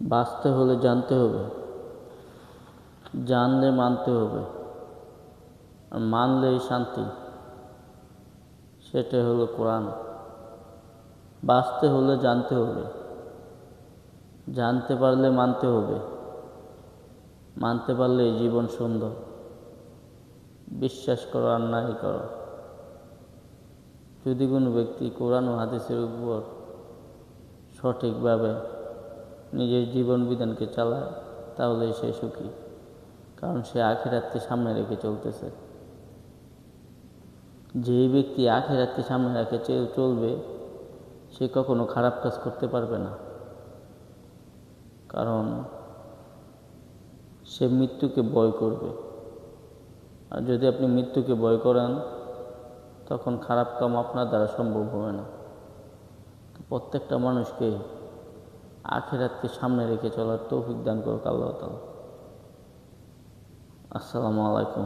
বাঁচতে হলে জানতে হবে, জানলে মানতে হবে, আর মানলেই শান্তি। সেটাই হলো কোরআন। বাঁচতে হলে জানতে হবে, জানতে পারলে মানতে হবে, মানতে পারলেই জীবন সুন্দর। বিশ্বাস করো আর নাই করো। যদি কোনো ব্যক্তি কোরআন ও হাদিসের উপর সঠিকভাবে নিজের জীবন বিধানকে চালায়, তাহলে সে সুখী, কারণ সে আখিরাতকে সামনে রেখে চলতেছে। যেই ব্যক্তি আখিরাতকে সামনে রেখে চলবে, সে কখনো খারাপ কাজ করতে পারবে না, কারণ সে মৃত্যুকে ভয় করবে। আর যদি আপনি মৃত্যুকে ভয় করেন, তখন খারাপ কাম আপনার দ্বারা সম্ভব হবে না। তো প্রত্যেকটা মানুষকে আখিরাতকে সামনে রেখে চলার তৌফিক দান করুক আল্লাহ তাআলা। আসসালামু আলাইকুম।